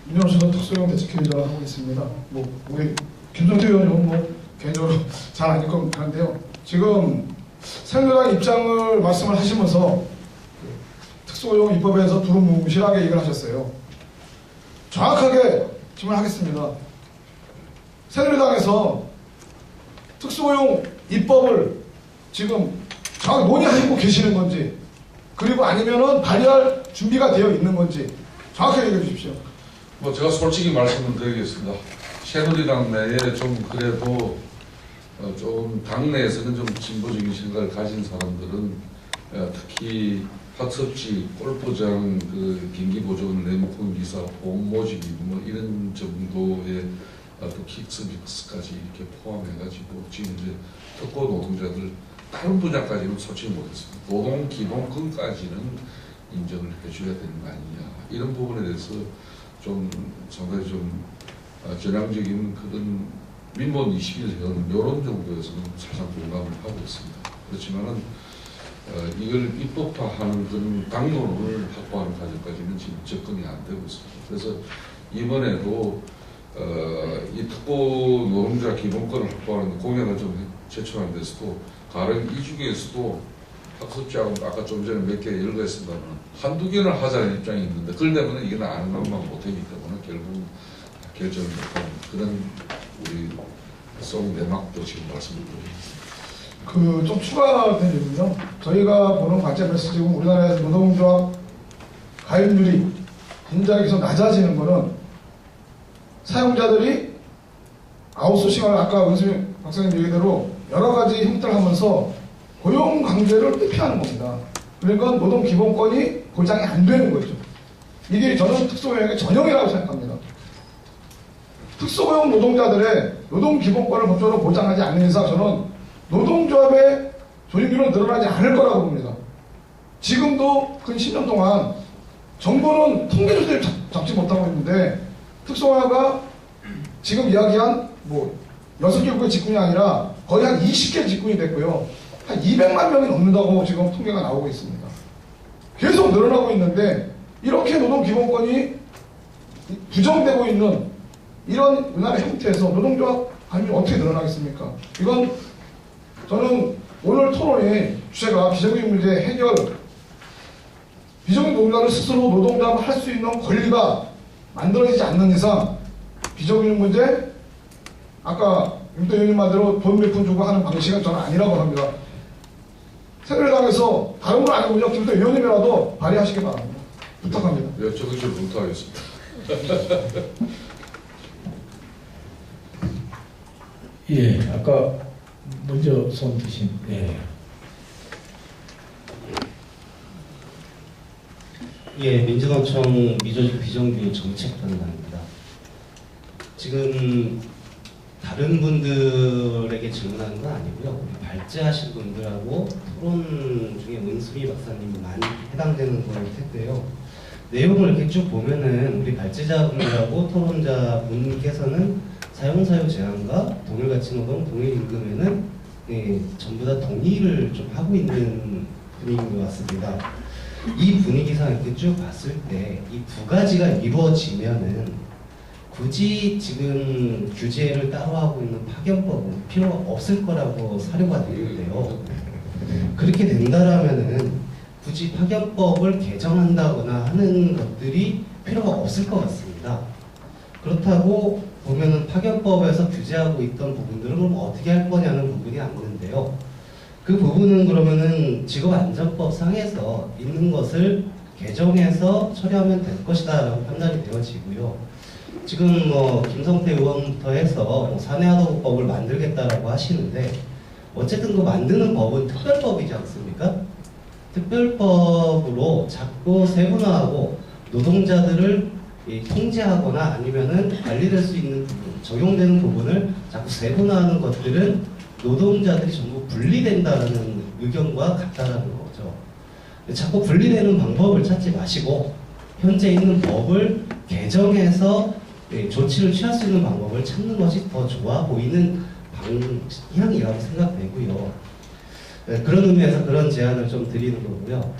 민주노총 특수형 대책회의를 하고 있습니다. 우리 김성태 의원님은 개인적으로 잘 아닐 것 같은데요. 지금 새누리당 입장을 말씀을 하시면서 특수고용 입법에서 두루뭉실하게 얘기를 하셨어요. 정확하게 질문하겠습니다. 새누리당에서 특수고용 입법을 지금 정확히 논의하고 계시는 건지, 그리고 아니면은 발의할 준비가 되어 있는 건지 정확하게 얘기해 주십시오. 제가 솔직히 말씀을 드리겠습니다. 새누리당 내에 좀 그래도 좀 당내에서는 좀 진보적인 생각을 가진 사람들은 특히 학습지, 골프장, 경기보조원, 내목공 기사, 보험 모집이 이런 정도의 킥스빅스까지 이렇게 포함해가지고 지금 이제 특고 노동자들 다른 분야까지는 솔직히 못했습니다. 노동 기본권까지는 인정을 해줘야 되는 거 아니냐, 이런 부분에 대해서 좀 상당히 좀 전향적인 그런 민본 21현 이런 정도에서는 사상 공감을 하고 있습니다. 그렇지만은 이걸 입법화하는 그런 당론을 확보하는 과정까지는 지금 접근이 안 되고 있습니다. 그래서 이번에도 이 특고 노동자 기본권을 확보하는 공약을 좀 제출한 데서도 가령 이 중에서도 학습지하고 아까 좀 전에 몇 개 열거했습니다만 한두 개는 하자는 입장이 있는데 그걸 때문에 이건 아는 것만 못하기 때문에 결국 결정을 못하는 그런 우리 송 내막도 지금 말씀을 드리겠습니다. 좀 추가된 얘기는요. 저희가 보는 관점에서 지금 우리나라에서 노동조합 가입률이 굉장히 계속 낮아지는 거는 사용자들이 아웃소싱을 아까 은수민 박사님 얘기대로 여러 가지 형태를 하면서 고용 강제를 회피하는 겁니다. 그러니까 노동 기본권이 보장이 안 되는 거죠. 이게 저는 특수고용의 전형이라고 생각합니다. 특수고용 노동자들의 노동 기본권을 법적으로 보장하지 않는 이상 저는 노동조합의 조직률은 늘어나지 않을 거라고 봅니다. 지금도 근 10년 동안 정부는 통계 조사를 잡지 못하고 있는데 특수고용가 지금 이야기한 6개 국의 직군이 아니라 거의 한 20개 직군이 됐고요. 한 200만 명이 넘는다고 지금 통계가 나오고 있습니다. 계속 늘어나고 있는데 이렇게 노동 기본권이 부정되고 있는 이런 우리나라 형태에서 노동조합 가입이 어떻게 늘어나겠습니까? 이건 저는 오늘 토론의 주제가 비정규직 문제 해결, 비정규직 노동자를 스스로 노동조합을 할 수 있는 권리가 만들어지지 않는 이상 비정규직 문제, 아까 윤도 의원님 말대로 돈 몇 푼 주고 하는 방식은 저는 아니라고 합니다. 새누리당에서 다른 건 아니군요. 김도 의원님이라도 발의하시기 바랍니다. 부탁합니다. 네, 저도 좀 부탁하겠습니다. 예, 아까 먼저 손 드신, 민주노총 미조직 비정규직 정책단장입니다. 지금 다른 분들에게 질문하는 건 아니고요. 우리 발제하신 분들하고 토론 중에 은수미 박사님이 많이 해당되는 걸 텐데요. 내용을 이렇게 쭉 보면은 우리 발제자분들하고 토론자 분께서는 사용사유 제한과 동일가치노동, 동일임금에는 전부 다 동의를 좀 하고 있는 분위기인 것 같습니다. 이 분위기상 이렇게 쭉 봤을 때 이 두 가지가 이루어지면은 굳이 지금 규제를 따로 하고 있는 파견법은 필요가 없을 거라고 사료가 되는데요. 그렇게 된다라면은 굳이 파견법을 개정한다거나 하는 것들이 필요가 없을 것 같습니다. 그렇다고 보면은 파견법에서 규제하고 있던 부분들은 그럼 어떻게 할 거냐는 부분이 남는데요. 그 부분은 그러면은 직업안전법 상에서 있는 것을 개정해서 처리하면 될 것이다 라고 판단이 되어지고요. 지금 김성태 의원부터 해서 사내아동법을 만들겠다라고 하시는데 어쨌든 그 만드는 법은 특별법이지 않습니까? 특별법으로 자꾸 세분화하고 노동자들을 통제하거나 아니면은 관리될 수 있는 부분, 적용되는 부분을 자꾸 세분화하는 것들은 노동자들이 전부 분리된다는 의견과 같다라는 거죠. 자꾸 분리되는 방법을 찾지 마시고 현재 있는 법을 개정해서 조치를 취할 수 있는 방법을 찾는 것이 더 좋아 보이는 방향이라고 생각되고요. 그런 의미에서 그런 제안을 좀 드리는 거고요.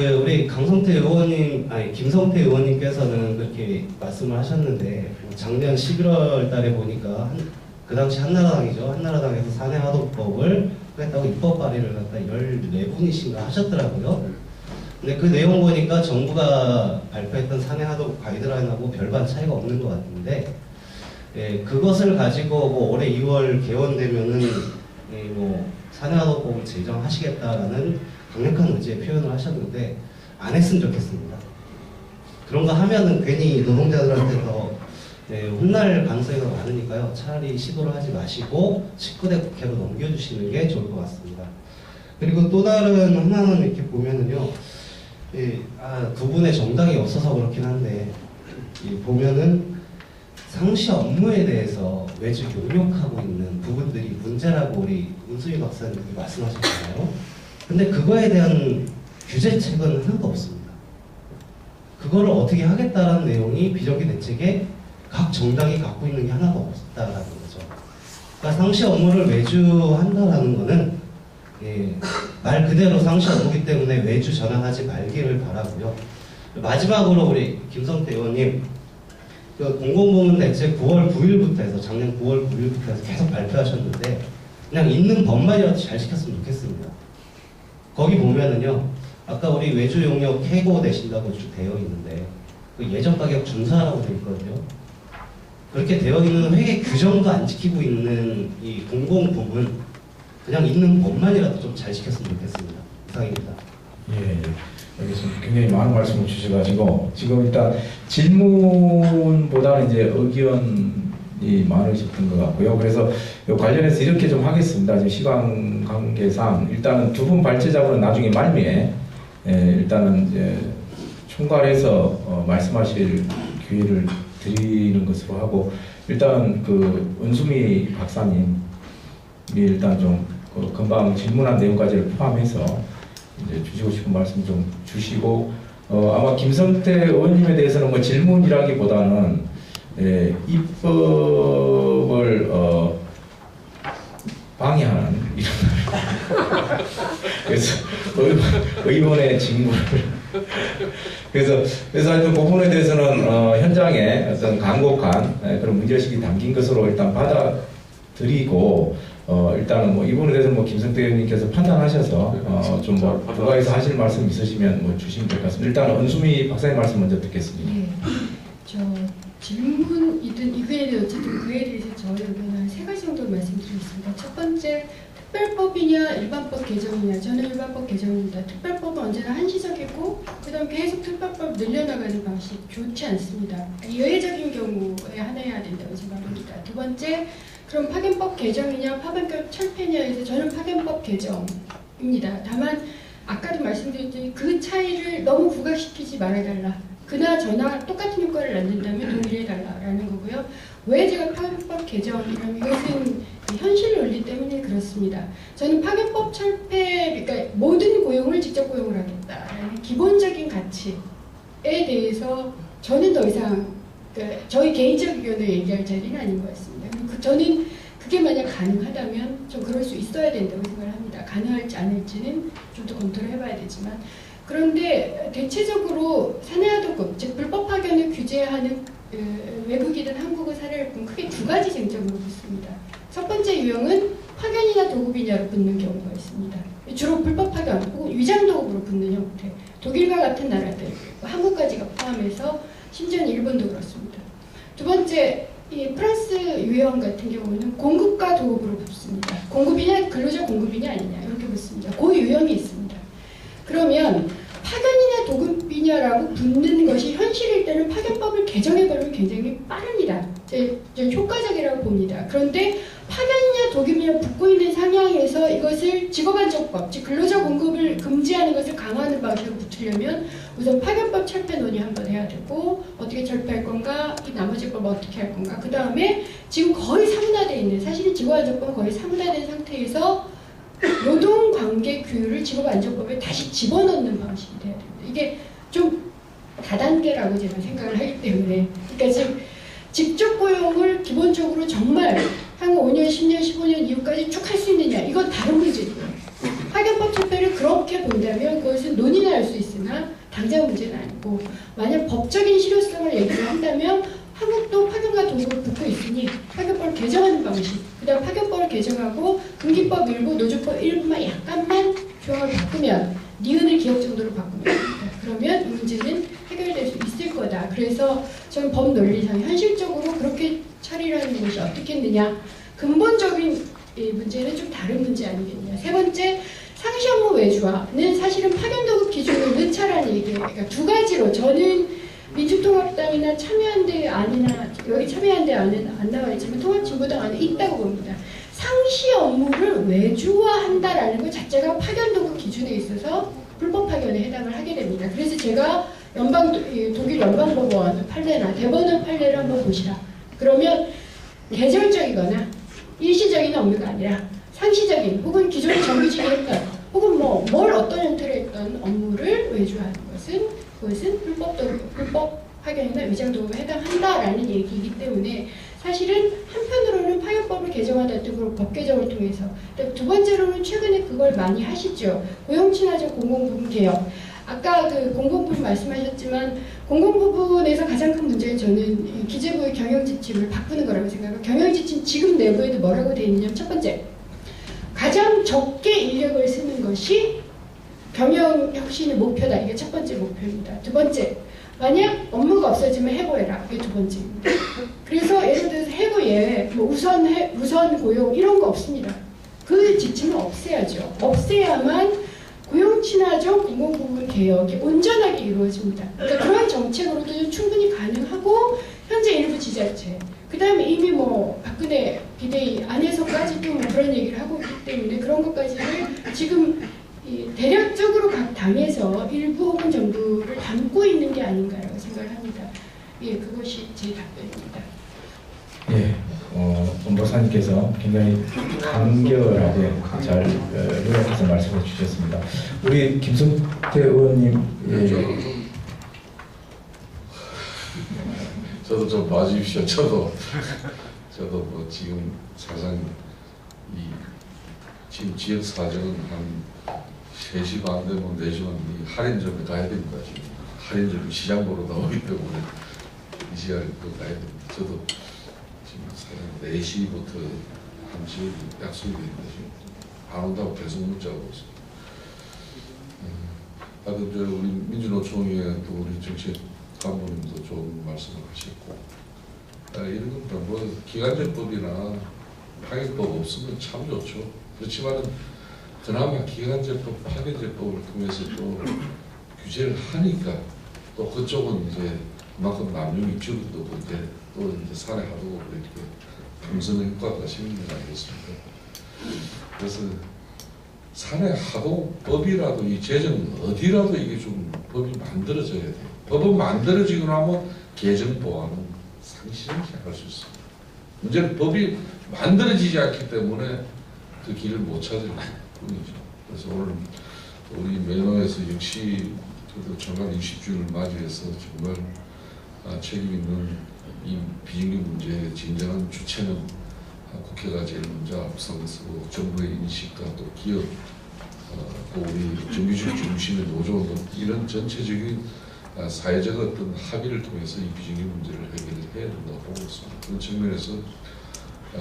우리 강성태 의원님, 아니 김성태 의원님께서는 그렇게 말씀을 하셨는데 작년 11월 달에 보니까 그 당시 한나라당이죠. 한나라당에서 사내하도법을 하겠다고 입법 발의를 갖다 14분이신가 하셨더라고요. 근데 그 내용 보니까 정부가 발표했던 사내하도법 가이드라인하고 별반 차이가 없는 것 같은데, 예, 그것을 가지고 뭐 올해 2월 개원되면은 뭐 사내하도법을 제정하시겠다라는 강력한 의지의 표현을 하셨는데 안 했으면 좋겠습니다. 그런 거 하면은 괜히 노동자들한테 더 혼날 가능성이 더 많으니까요. 차라리 시도를 하지 마시고 19대 국회로 넘겨주시는 게 좋을 것 같습니다. 그리고 또 다른 하나는 이렇게 보면은요, 두 분의 정당이 없어서 그렇긴 한데, 보면은 상시 업무에 대해서 외주 용역하고 있는 부분들이 문제라고 우리 문수희 박사님이 말씀하셨잖아요. 근데 그거에 대한 규제책은 하나도 없습니다. 그거를 어떻게 하겠다라는 내용이 비정규 대책에 각 정당이 갖고 있는 게 하나도 없다라는 거죠. 그러니까 상시 업무를 외주한다라는 거는 말 그대로 상시 업무기 때문에 외주 전환하지 말기를 바라고요. 마지막으로 우리 김성태 의원님, 그 공공부문 대책 9월 9일부터 해서 작년 9월 9일부터 해서 계속 발표하셨는데 그냥 있는 법만이라도 잘 시켰으면 좋겠습니다. 거기 보면은요, 아까 우리 외주 용역 해고되신다고 쭉 되어 있는데 그 예전 가격 준사라고 되어 있거든요. 그렇게 되어 있는 회계 규정도 안 지키고 있는 이 공공부문, 그냥 있는 법만이라도 좀 잘 지켰으면 좋겠습니다. 이상입니다. 예, 여기서 굉장히 많은 말씀을 주셔가지고 지금 일단 질문보다는 이제 의견이 많으셨던 것 같고요. 그래서 관련해서 이렇게 좀 하겠습니다. 지금 시간 관계상 일단은 두 분 발제자분은 나중에 말미에 일단은 이제 총괄해서 말씀하실 기회를 드리는 것으로 하고, 일단 그 은수미 박사님이 일단 좀 그 금방 질문한 내용까지를 포함해서 이제 주시고 싶은 말씀 좀 주시고, 아마 김성태 의원님에 대해서는 뭐 질문이라기보다는 입법을 방해하는 이런 그래서 의원의 직무를 그래서 하여튼 그 부분에 대해서는 현장에 어떤 간곡한 그런 문제의식이 담긴 것으로 일단 받아들이고, 일단은 뭐 이 부분에 대해서 뭐 김성태 의원님께서 판단하셔서 좀 뭐 부가해서 하실 말씀 있으시면 뭐 주시면 될 것 같습니다. 일단 은수미 박사님 말씀 먼저 듣겠습니다. 네, 저 질문이든 이거에는 어쨌든 그에 대해서 저의 의견은 한 3가지 정도 말씀드리겠습니다. 첫 번째, 특별법이냐 일반법 개정이냐. 저는 일반법 개정입니다. 특별법은 언제나 한시적이고 그다음 계속 특별법 늘려나가는 방식 좋지 않습니다. 예외적인 경우에 하나여야 된다고 생각합니다. 두 번째, 그럼 파견법 개정이냐 파견법 철폐냐에서 저는 파견법 개정입니다. 다만 아까도 말씀드렸더니 그 차이를 너무 부각시키지 말아달라. 그나저나 똑같은 효과를 낳는다면 동일해달라라는 거고요. 왜 제가 파견법 개정이라면 이것은 현실 논리 때문에 그렇습니다. 저는 파견법 철폐, 그러니까 모든 고용을 직접 고용을 하겠다라는 기본적인 가치에 대해서 저는 더 이상 그러니까 저희 개인적 의견을 얘기할 자리는 아닌 것 같습니다. 저는 그게 만약 가능하다면 좀 그럴 수 있어야 된다고 생각을 합니다. 가능할지 않을지는 좀 더 검토를 해봐야 되지만, 그런데 대체적으로 사내하도급, 즉 불법 파견을 규제하는 외국이든 한국의 사례를 보면 크게 2가지 쟁점으로 붙습니다. 첫 번째 유형은 파견이나 도급이냐로 붙는 경우가 있습니다. 주로 불법 파견 혹은 위장 도급으로 붙는 형태. 독일과 같은 나라들, 한국까지가 포함해서 심지어는 일본도 그렇습니다. 두 번째, 이 프랑스 유형 같은 경우는 공급과 도급으로 붙습니다. 공급이냐 근로자 공급이냐 아니냐 이렇게 붙습니다. 그 유형이 있습니다. 그러면 파견이냐 도급이냐라고 붙는 것이 현실일 때는 파견법을 개정해버리면 굉장히 빠릅니다. 효과적이라고 봅니다. 그런데 파견이냐 도급이냐 붙고 있는 상황에서 이것을 직업안정법, 즉 근로자 공급을 금지하는 것을 강화하는 방식으로 붙으려면 우선 파견법 철폐 논의 한번 해야 되고, 어떻게 철폐할 건가, 이 나머지 법 어떻게 할 건가, 그 다음에 지금 거의 사문화되어 있는, 사실은 직업안정법은 거의 사문화된 상태에서 노동관계 규율을 직업안정법에 다시 집어넣는 방식이 돼야 됩니다. 이게 좀 다단계라고 제가 생각을 하기 때문에, 그러니까 즉 직접 고용을 기본적으로 정말 한 5년, 10년, 15년 이후까지 쭉 할 수 있느냐, 이건 다른 문제고요. 파견법 철폐를 그렇게 본다면 그것은 논의는 할 수 있습니다. 그러나 당장 문제는 아니고 만약 법적인 실효성을 얘기를 한다면 한국도 파견과 동급을 붙고 있으니 파견법을 개정하는 방식, 그 다음 파견법을 개정하고 군기법 일부, 노조법 일부만 약간만 조항을 바꾸면 니은을 기억 정도로 바꾸면 됩니다. 그러면 이 문제는 해결될 수 있을 거다. 그래서 저는 법 논리상 현실적으로 그렇게 처리하는 것이 어떻겠느냐. 근본적인 이 문제는 좀 다른 문제 아니겠냐. 세 번째, 상시 업무 외주화는 사실은 파견도급 기준을 넣자라는 얘기예요. 그러니까 두 가지로 저는 민주통합당이나 참여한대 안이나 여기 참여한대 안은 안 나와 있지만 통합진보당 안에 있다고 봅니다. 상시 업무를 외주화한다라는 것 자체가 파견도급 기준에 있어서 불법 파견에 해당을 하게 됩니다. 그래서 제가 독일 연방법원 판례나 대법원 판례를 한번 보시라. 그러면 계절적이거나 일시적인 업무가 아니라 상시적인 혹은 기존에 정규직에 했던 혹은 뭘 어떤 형태로 했던 업무를 외주하는 그것은 불법 파견이나 위장도급에 해당한다라는 얘기이기 때문에 사실은 한편으로는 파견법을 개정하다 등으로 법 개정을 통해서 두 번째로는 최근에 그걸 많이 하시죠. 고용친화적 공공부문 개혁. 아까 그 공공부문 말씀하셨지만 공공부문에서 가장 큰 문제는 저는 기재부의 경영지침을 바꾸는 거라고 생각해요. 경영지침 지금 내부에도 뭐라고 되어 있냐면 첫 번째, 가장 적게 인력을 쓰는 것이 경영혁신의 목표다. 이게 첫 번째 목표입니다. 두 번째, 만약 업무가 없어지면 해고해라. 이게 두 번째입니다. 그래서 예를 들어서 해고 예외, 우선 고용 이런 거 없습니다. 그 지침을 없애야죠. 없애야만 고용친화적 공공부문 개혁이 온전하게 이루어집니다. 그러니까 그런 정책으로도 충분히 가능하고 현재 일부 지자체, 그 다음에 이미 박근혜 비대위 안에서까지도 그런 얘기를 하고 있기 때문에 그런 것까지를 지금 대략적으로 각 당에서 일부 혹은 정부를 담고 있는 게 아닌가라고 생각을 합니다. 예, 그것이 제 답변입니다. 예, 원박사님께서 굉장히 간결하게 잘 요약해서 말씀해 주셨습니다. 우리 김성태 의원님, 저도 좀 봐주십시오. 저도 지금 사상 지금 지역 사정은 한 3시 반 되면 4시 반 할인점에 가야 됩니다. 지금 할인점이 시장 보러 나오기 때문에 이 시간에 또 가야 됩니다. 저도 지금 사상 4시부터 1시 약속이 됩니다. 지금 안 온다고 계속 문자 오고 있습니다. 우리 민주노총의 또 우리 정책 간부님도 좋은 말씀을 하셨고, 이런 겁니다. 기간제법이나 파견법 없으면 참 좋죠. 그렇지만 그나마 기간제법, 파견제법을 통해서 또 규제를 하니까 또 그쪽은 이제 그만큼 남용이 줄어들고 또 사내 하도급으로 이렇게 감성 효과가 생기는 거 아니겠습니까? 그래서 사내 하도법이라도 이 제정 어디라도 이게 좀 법이 만들어져야 돼요. 법은 만들어지고 나면 개정 보완은 상시정시 할 수 있습니다. 문제는 법이 만들어지지 않기 때문에 그 길을 못 찾을 뿐이죠. 그래서 오늘 우리 매너에서 역시 정말 60주년을 맞이해서 정말 책임 있는 이 비정규 문제의 진정한 주체는 국회가 제일 먼저 앞서고 정부의 인식과 또 기업, 또 우리 정규직 중심의 노조 이런 전체적인 사회적 어떤 합의를 통해서 이 비정규 문제를 해결해야 된다고 보고 있습니다. 그런 측면에서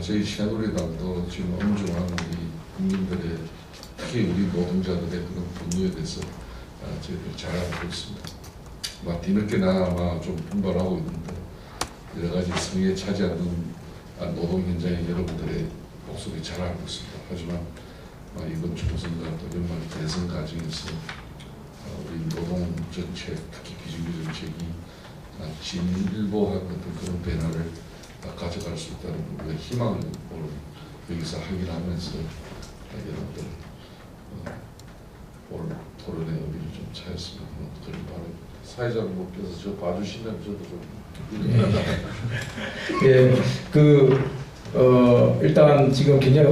저희 새누리당도 지금 엄중한 우리 국민들의 특히 우리 노동자들의 그런 분노에 대해서 저희들 잘 알고 있습니다. 뒤늦게나마 좀 분발하고 있는데 여러 가지 성에 차지 않는 노동 현장의 여러분들의 목소리 잘 알고 있습니다. 하지만 이번 총선과 또 연말 대선 과정에서 우리 노동 정책, 특히 비정규 정책이 진일보한 어떤 그런 변화를 가져갈 수 있다는 우리가 희망을 오늘 여기서 확인하면서 여러분들 오늘 토론의 의미를 좀 찾았으면 그런 바랍니다. 사회자분께서 저 봐주시면 저도 좀 예, 일단 지금 굉장히